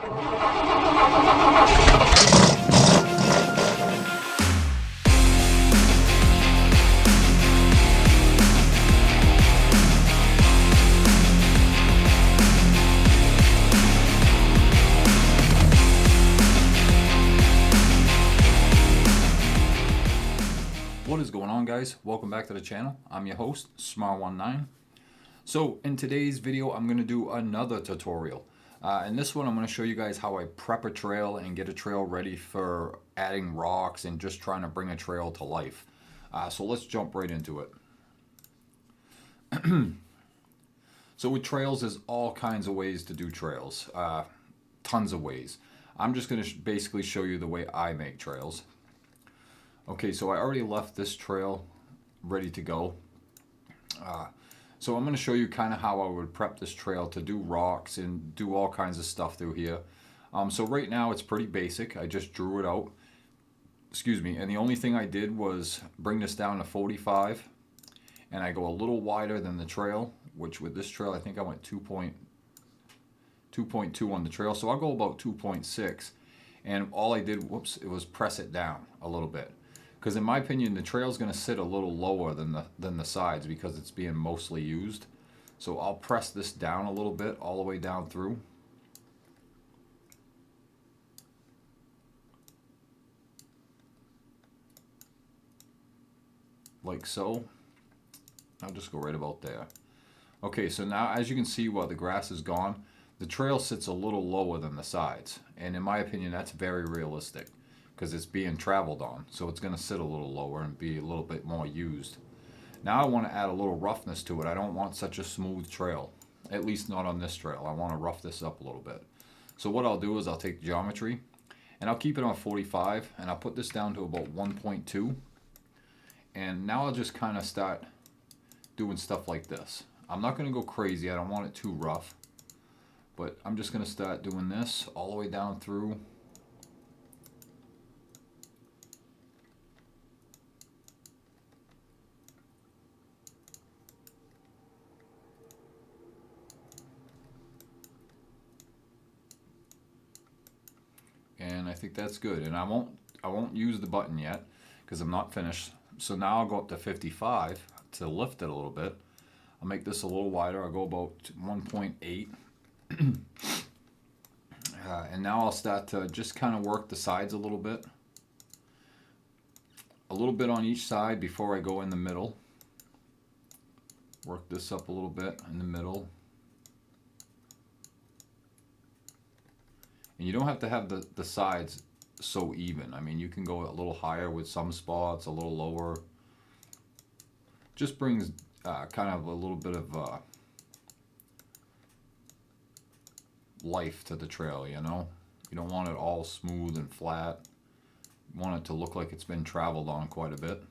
What is going on, guys? Welcome back to the channel. I'm your host, SMARONENINE. So in today's video, I'm going to do another tutorial. In this one, I'm going to show you guys how I prep a trail and get a trail ready for adding rocks and just trying to bring a trail to life. So let's jump right into it. So with trails, there's all kinds of ways to do trails. Tons of ways. I'm just going to basically show you the way I make trails. Okay, so I already left this trail ready to go. So I'm going to show you kind of how I would prep this trail to do rocks and do all kinds of stuff through here. So right now it's pretty basic. I just drew it out. Excuse me. And the only thing I did was bring this down to 45. And I go a little wider than the trail, which with this trail I think I went 2.2 on the trail. So I'll go about 2.6. And all I did, it was press it down a little bit. Because in my opinion, the trail is going to sit a little lower than the sides because it's being mostly used. So I'll press this down a little bit, all the way down through. Like so. I'll just go right about there. Okay, so now as you can see, while the grass is gone, the trail sits a little lower than the sides. And in my opinion, that's very realistic, because it's being traveled on, so it's going to sit a little lower and be a little bit more used. Now I want to add a little roughness to it. I don't want such a smooth trail, at least not on this trail. I want to rough this up a little bit. So what I'll do is I'll take geometry and I'll keep it on 45 and I'll put this down to about 1.2, and now I'll just kind of start doing stuff like this. I'm not going to go crazy. I don't want it too rough, but I'm just going to start doing this all the way down through. And I think that's good. And I won't use the button yet because I'm not finished. So now I'll go up to 55 to lift it a little bit. I'll make this a little wider. I'll go about 1.8. And now I'll start to just kind of work the sides a little bit. A little bit on each side before I go in the middle. Work this up a little bit in the middle. And you don't have to have the sides so even. I mean, you can go a little higher with some spots, a little lower. Just brings kind of a little bit of life to the trail, you know? You don't want it all smooth and flat. You want it to look like it's been traveled on quite a bit.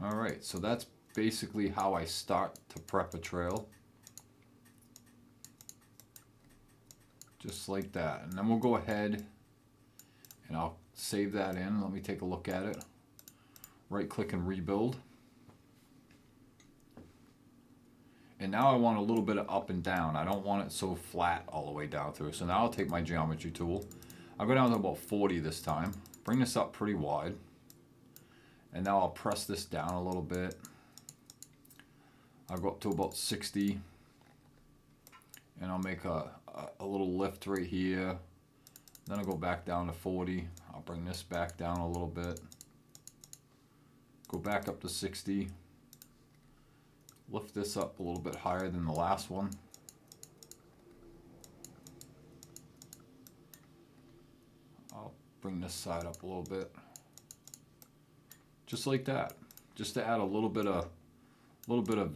Alright, so that's basically how I start to prep a trail. Just like that. And then we'll go ahead and I'll save that in. Let me take a look at it. Right click and rebuild. And now I want a little bit of up and down. I don't want it so flat all the way down through. So now I'll take my geometry tool. I'll go down to about 40 this time. Bring this up pretty wide. And now I'll press this down a little bit. I'll go up to about 60. And I'll make a little lift right here. Then I'll go back down to 40. I'll bring this back down a little bit. Go back up to 60. Lift this up a little bit higher than the last one. I'll bring this side up a little bit. Just like that. Just to add a little bit of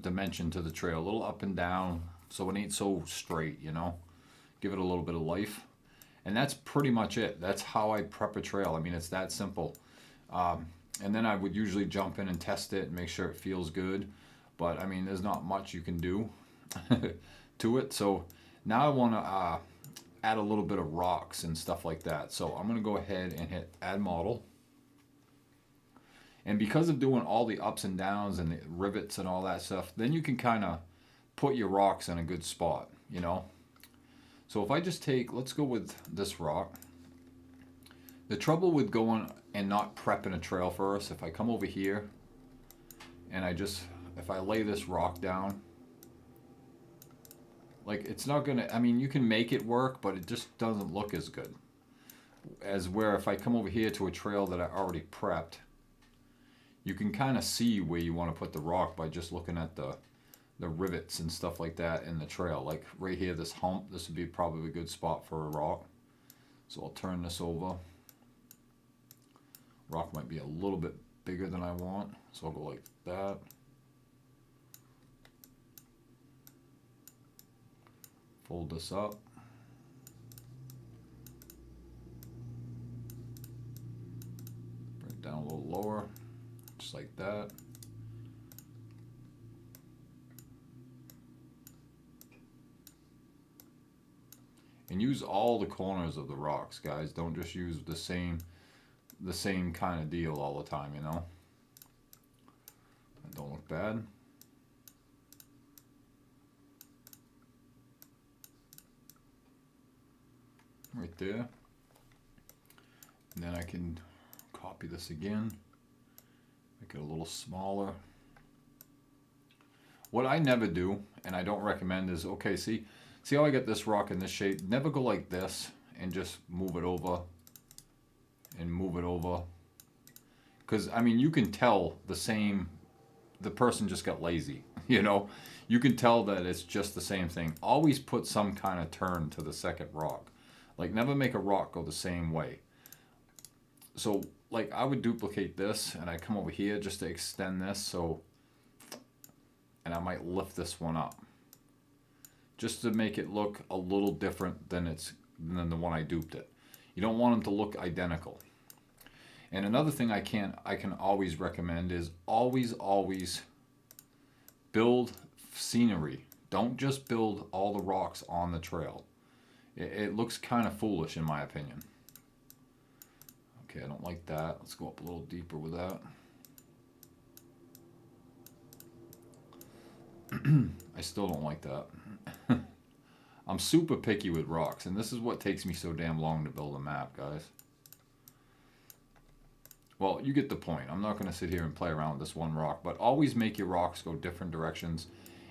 dimension to the trail, a little up and down, so it ain't so straight, you know. Give it a little bit of life. And that's pretty much it. That's how I prep a trail. I mean, it's that simple. And then I would usually jump in and test it and make sure it feels good. But I mean, there's not much you can do to it. So now I want to add a little bit of rocks and stuff like that. So I'm going to go ahead and hit add model. And because of doing all the ups and downs and the rivets and all that stuff, then you can kind of put your rocks in a good spot, you know. So if I just take, let's go with this rock. The trouble with going and not prepping a trail first, if I come over here and if I lay this rock down, like it's not gonna, I mean, you can make it work, but it just doesn't look as good. As where if I come over here to a trail that I already prepped, you can kind of see where you want to put the rock by just looking at the rivets and stuff like that in the trail. Like right here, this hump, this would be probably a good spot for a rock. So I'll turn this over. Rock might be a little bit bigger than I want, so I'll go like that. Fold this up. Bring it down a little lower, just like that. And use all the corners of the rocks, guys. Don't just use the same kind of deal all the time, you know. That don't look bad. Right there. And then I can copy this again, make it a little smaller. What I never do, and I don't recommend, is, okay, see how I get this rock in this shape? Never go like this and just move it over and move it over. Because, I mean, you can tell the person just got lazy, you know? You can tell that it's just the same thing. Always put some kind of turn to the second rock. Like, never make a rock go the same way. So, like, I would duplicate this, and I come over here just to extend this, so, and I might lift this one up, just to make it look a little different than the one I duped it. You don't want them to look identical. And another thing I can always recommend is always build scenery. Don't just build all the rocks on the trail. It looks kind of foolish in my opinion. Okay, I don't like that. Let's go up a little deeper with that. I still don't like that. I'm super picky with rocks, and this is what takes me so damn long to build a map, guys. Well, you get the point. I'm not going to sit here and play around with this one rock, but always make your rocks go different directions.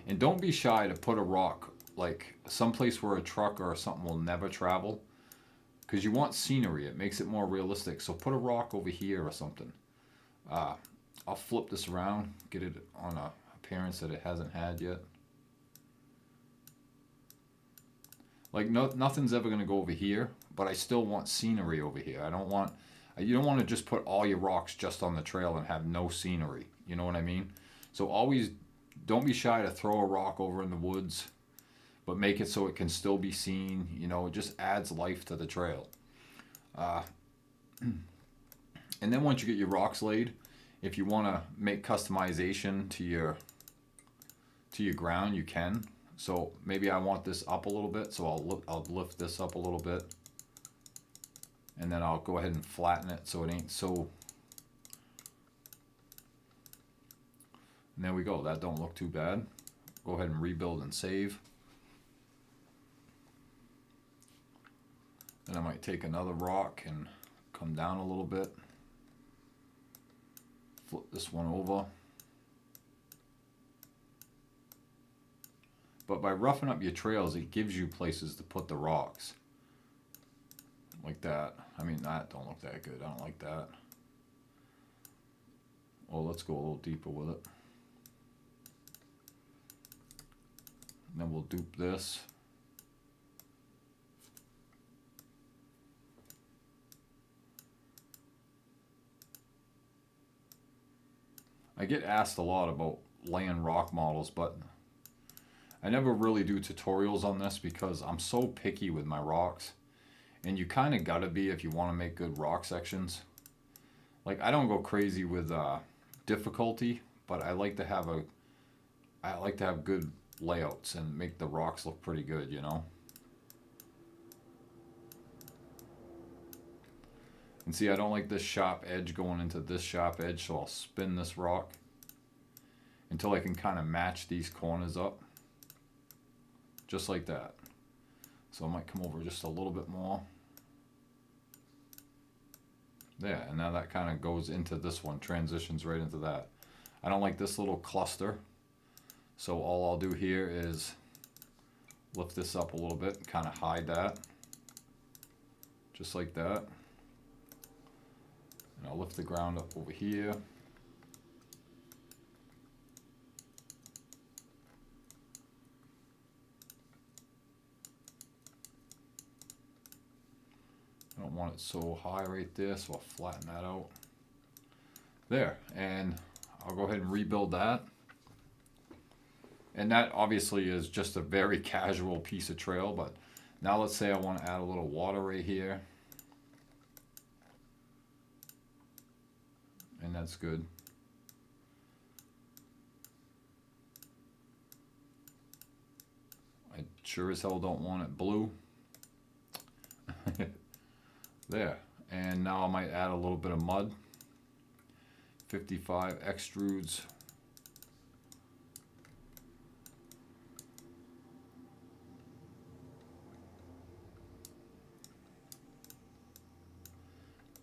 And don't be shy to put a rock like someplace where a truck or something will never travel, because you want scenery. It makes it more realistic. So put a rock over here or something. I'll flip this around, get it on a appearance that it hasn't had yet. Like nothing's ever going to go over here, but I still want scenery over here. You don't want to just put all your rocks just on the trail and have no scenery. You know what I mean? So always don't be shy to throw a rock over in the woods, but make it so it can still be seen. You know, it just adds life to the trail. And then once you get your rocks laid, if you want to make customization to your ground, you can. So maybe I want this up a little bit, so I'll lift this up a little bit, and then I'll go ahead and flatten it so it ain't so. And there we go. That don't look too bad. Go ahead and rebuild and save. Then I might take another rock and come down a little bit. Flip this one over. But by roughing up your trails, it gives you places to put the rocks. Like that. I mean, that don't look that good. I don't like that. Well, let's go a little deeper with it. And then we'll dupe this. I get asked a lot about laying rock models, but I never really do tutorials on this because I'm so picky with my rocks. And you kind of gotta be if you want to make good rock sections. Like, I don't go crazy with difficulty, but I like to have good layouts and make the rocks look pretty good, you know. And see, I don't like this sharp edge going into this sharp edge, so I'll spin this rock until I can kind of match these corners up. Just like that. So I might come over just a little bit more. There, and now that kind of goes into this one, transitions right into that. I don't like this little cluster, so all I'll do here is lift this up a little bit and kind of hide that. Just like that. And I'll lift the ground up over here. I don't want it so high right there, so I'll flatten that out. There, and I'll go ahead and rebuild that. And that obviously is just a very casual piece of trail, but now let's say I want to add a little water right here. And that's good. I sure as hell don't want it blue. There, and now I might add a little bit of mud. 55 extrudes.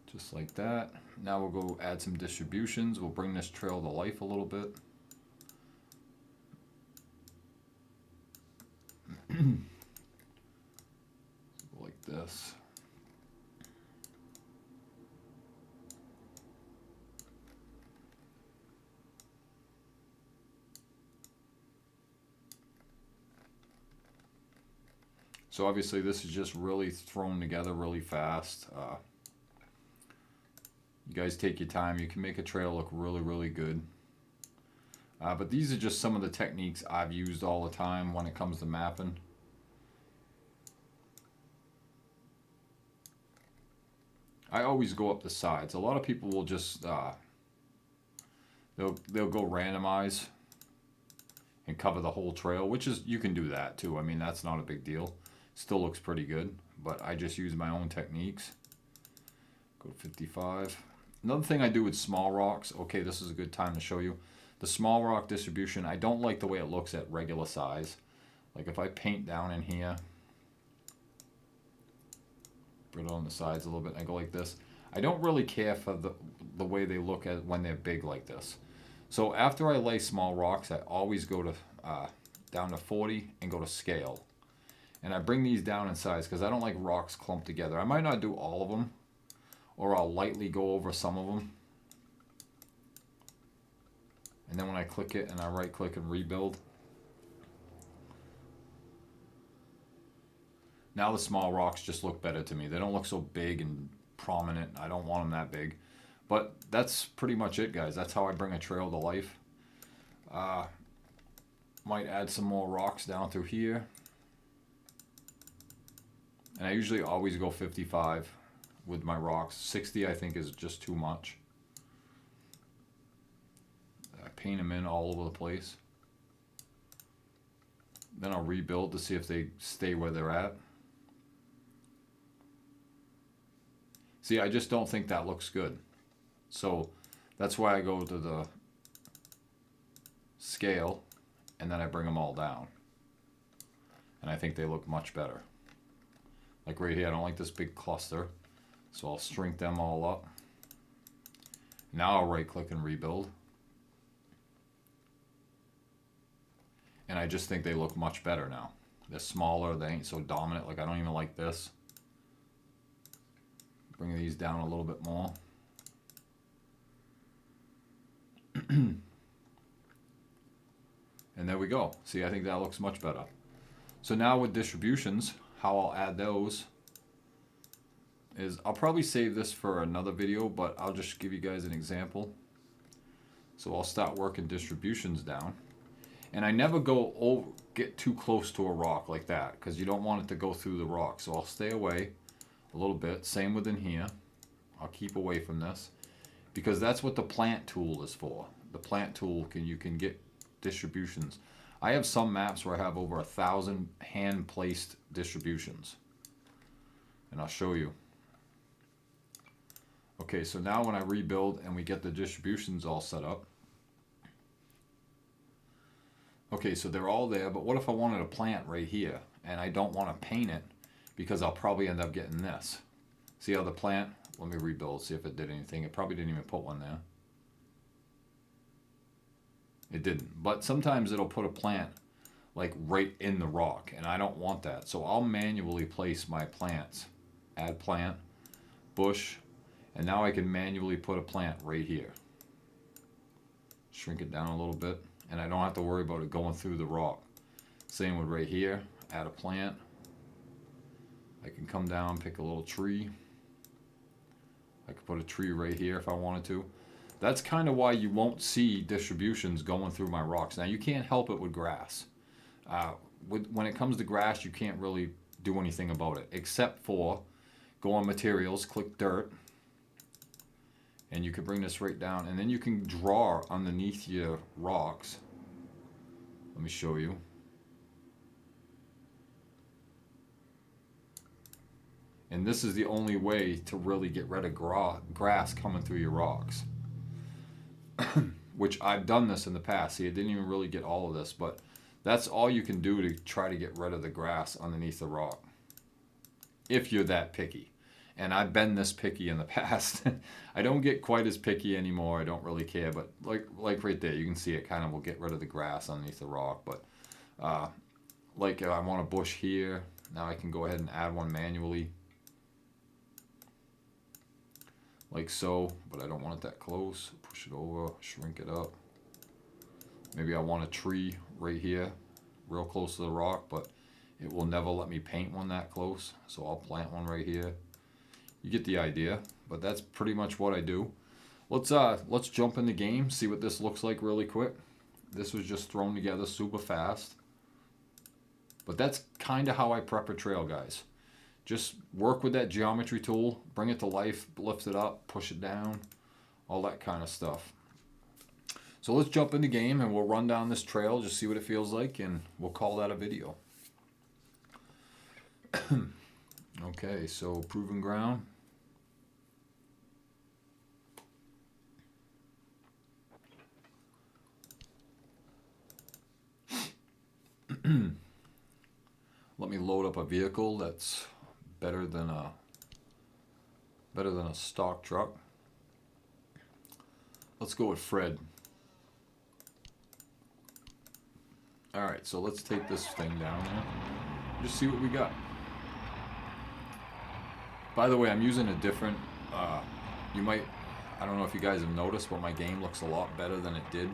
Just like that. Now we'll go add some distributions. We'll bring this trail to life a little bit. Like this. So obviously this is just really thrown together really fast. You guys take your time. You can make a trail look really, really good. But these are just some of the techniques I've used all the time when it comes to mapping. I always go up the sides. A lot of people will just they'll go randomize and cover the whole trail, which is, you can do that too. I mean, that's not a big deal. Still looks pretty good, but I just use my own techniques. Go to 55. Another thing I do with small rocks, okay, this is a good time to show you. The small rock distribution, I don't like the way it looks at regular size. Like if I paint down in here, put it on the sides a little bit, and I go like this. I don't really care for the way they look at when they're big like this. So after I lay small rocks, I always go to down to 40 and go to scale. And I bring these down in size because I don't like rocks clumped together. I might not do all of them, or I'll lightly go over some of them. And then when I click it and I right click and rebuild, now the small rocks just look better to me. They don't look so big and prominent. I don't want them that big. But that's pretty much it, guys. That's how I bring a trail to life. Might add some more rocks down through here. And I usually always go 55 with my rocks. 60 I think is just too much. I paint them in all over the place. Then I'll rebuild to see if they stay where they're at. See, I just don't think that looks good. So that's why I go to the scale and then I bring them all down. And I think they look much better. Like right here, I don't like this big cluster. So I'll shrink them all up. Now I'll right click and rebuild. And I just think they look much better now. They're smaller, they ain't so dominant. Like I don't even like this. Bring these down a little bit more. And there we go. See, I think that looks much better. So now with distributions, how I'll add those is, I'll probably save this for another video, but I'll just give you guys an example. So I'll start working distributions down. And I never get too close to a rock like that, because you don't want it to go through the rock. So I'll stay away a little bit. Same within here. I'll keep away from this, because that's what the plant tool is for. The plant tool, you can get distributions. I have some maps where I have over 1,000 hand-placed distributions. And I'll show you. Okay, so now when I rebuild and we get the distributions all set up. Okay, so they're all there, but what if I wanted a plant right here and I don't want to paint it because I'll probably end up getting this. See how the plant, let me rebuild, see if it did anything. It probably didn't even put one there. It didn't, but sometimes it'll put a plant like right in the rock and I don't want that. So I'll manually place my plants. Add plant, bush, and now I can manually put a plant right here. Shrink it down a little bit and I don't have to worry about it going through the rock. Same with right here, add a plant. I can come down, pick a little tree. I could put a tree right here if I wanted to. That's kind of why you won't see distributions going through my rocks. Now you can't help it with grass. When it comes to grass, you can't really do anything about it except for go on materials, click dirt, and you can bring this right down, and then you can draw underneath your rocks. Let me show you. And this is the only way to really get rid of grass coming through your rocks. Which I've done this in the past. See, I didn't even really get all of this, but that's all you can do to try to get rid of the grass underneath the rock. If you're that picky. And I've been this picky in the past. I don't get quite as picky anymore. I don't really care, but like right there, you can see it kind of will get rid of the grass underneath the rock. But like I want a bush here. Now I can go ahead and add one manually. Like so, but I don't want it that close. Push it over, shrink it up. Maybe I want a tree right here, real close to the rock, but it will never let me paint one that close. So I'll plant one right here. You get the idea, but that's pretty much what I do. Let's jump in the game, see what this looks like really quick. This was just thrown together super fast. But that's kind of how I prep a trail, guys. Just work with that geometry tool, bring it to life, lift it up, push it down, all that kind of stuff. So let's jump in the game and we'll run down this trail, just see what it feels like, and we'll call that a video. Okay, so proven ground. Let me load up a vehicle that's better than a stock truck. Let's go with Fred. All right, so let's take this thing down there. Just see what we got. By the way, I'm using a different, I don't know if you guys have noticed, but my game looks a lot better than it did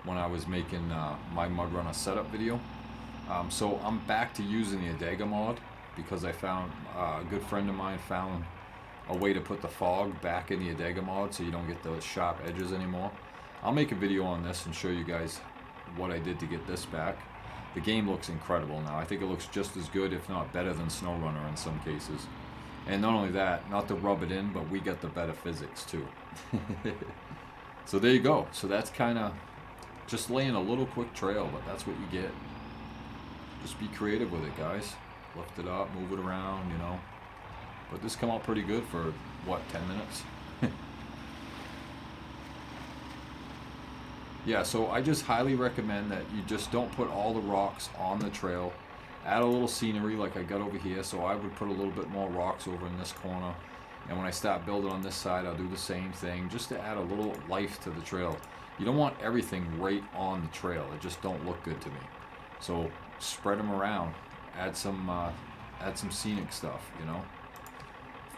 when I was making my Mudrunner setup video. So I'm back to using the Elgato mod because I found, a good friend of mine found a way to put the fog back in the Elgato mod so you don't get those sharp edges anymore. I'll make a video on this and show you guys what I did to get this back. The game looks incredible now. I think it looks just as good, if not better, than SNOWRUNNER in some cases. And not only that, not to rub it in, but we got the better physics too. So there you go. So that's kind of just laying a little quick trail, but that's what you get. Just be creative with it, guys. Lift it up, move it around, you know. But this come out pretty good for, what, 10 minutes? Yeah, so I just highly recommend that you just don't put all the rocks on the trail. Add a little scenery like I got over here, so I would put a little bit more rocks over in this corner. And when I start building on this side, I'll do the same thing, just to add a little life to the trail. You don't want everything right on the trail. It just don't look good to me. So spread them around. Add some scenic stuff, you know.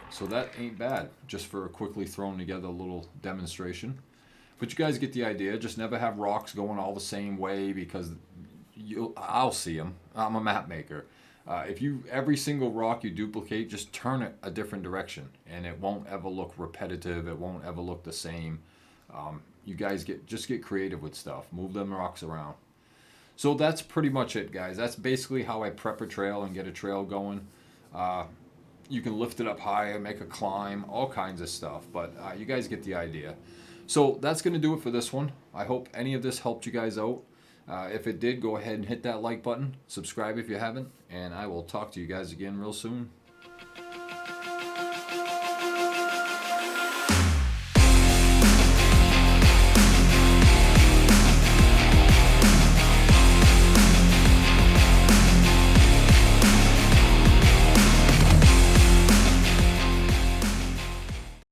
So that ain't bad, just for a quickly thrown together little demonstration. But you guys get the idea. Just never have rocks going all the same way because I'll see them. I'm a map maker. Every single rock you duplicate, just turn it a different direction, and it won't ever look repetitive. It won't ever look the same. You guys just get creative with stuff. Move them rocks around. So that's pretty much it, guys. That's basically how I prep a trail and get a trail going. You can lift it up higher, make a climb, all kinds of stuff. But you guys get the idea. So that's going to do it for this one. I hope any of this helped you guys out. If it did, go ahead and hit that like button. Subscribe if you haven't. And I will talk to you guys again real soon.